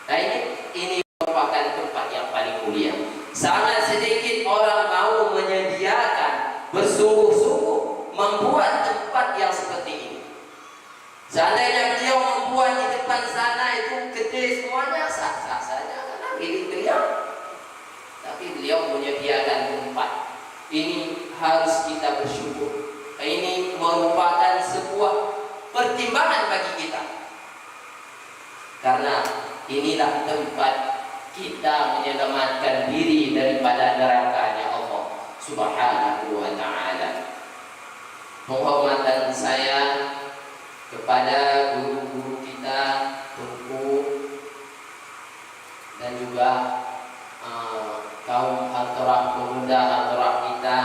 Nah ini merupakan tempat yang paling mulia. Sangat sedikit orang mau menyediakan bersungguh-sungguh membuat tempat yang seperti ini. Seandainya beliau membuat di depan sana itu gede semuanya, sah-sah saja karena milik beliau. Tapi beliau menyediakan tempat. Ini harus kita bersyukur. Ini merupakan sebuah pertimbangan bagi kita. Karena inilah tempat kita menyelamatkan diri daripada nerakanya Allah Subhanahu wa ta'ala. Penghormatan saya kepada guru-guru kita, Tunku, dan juga kaum hadrah, pemuda hadrah kita,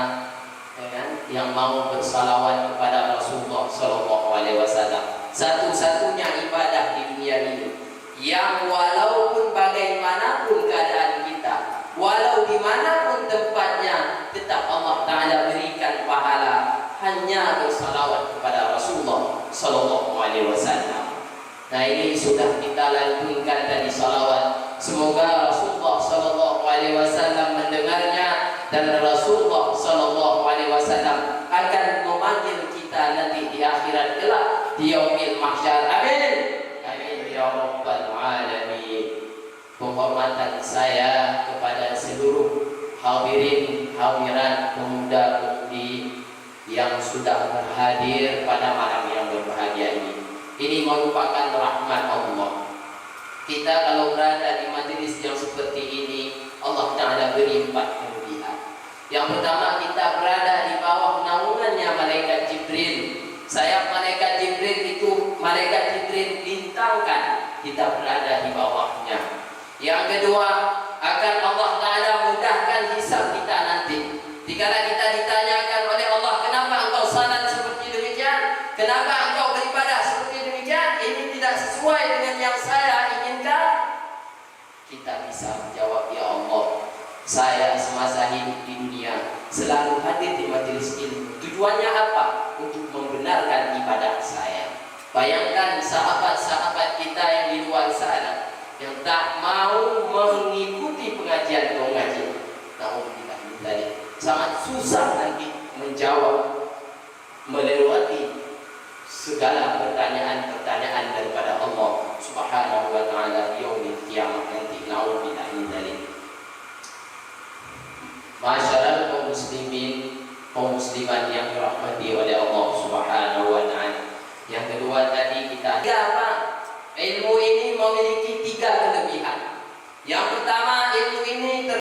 yang mau bersalawat kepada Rasulullah Sallallahu Alaihi Wasallam. Satu-satunya ibadah di dunia ini yang walaupun bagaimanapun keadaan kita, walau dimanapun tempatnya, tetap Allah Ta'ala berikan pahala hanya bersalawat kepada Rasulullah Sallallahu Alaihi Wasallam. Nah ini sudah kita lantunkan tadi salawat. Semoga Rasulullah Sallallahu Alaihi Wasallam mendengarnya dan Rasulullah Sallallahu Alaihi Wasallam akan memanggil kita nanti di akhirat kelak di yaumil mahsyar. Amin. Amin ya rabbal alamin. Penghormatan saya kepada seluruh hadirin hadirat pemuda-pemudi yang sudah berhadir pada malam yang berbahagia ini. Ini merupakan rahmat Allah. Kita kalau berada di majelis yang seperti ini, Allah Ta'ala beri 4 kelebihan. Yang pertama, kita berada di bawah naungannya malaikat Jibril. Sayap malaikat Jibril itu, malaikat Jibril bintangkan kita berada di bawahnya. Yang kedua, akan Allah Ta'ala mudahkan hisab kita nanti. Dikala kita ditanyakan oleh Allah, kenapa engkau salat seperti demikian? Kenapa engkau beribadah seperti demikian? Ini tidak sesuai dengan yang saya inginkan. Kita bisa menjawab, ya Allah, saya semasa hidup di dunia selalu hadir di majelis ilmu. Tujuannya apa? Untuk membenarkan ibadah saya. Bayangkan sahabat-sahabat kita yang di luar sana yang tak mau mengikuti pengajian-pengajian. Namun kita tadi sangat susah nanti menjawab, melewati segala pertanyaan-pertanyaan daripada Allah Subhanahu wa ta'ala di yaumil qiyamah nanti. Na'udzubillah min dzalik. Masyarakat kaum muslimin, kaum muslimat yang dirahmati oleh Allah Subhanahu wa ta'ala. Yang kedua tadi kita apa? Ilmu ini memiliki 3 kelebihan. Yang pertama, ilmu ini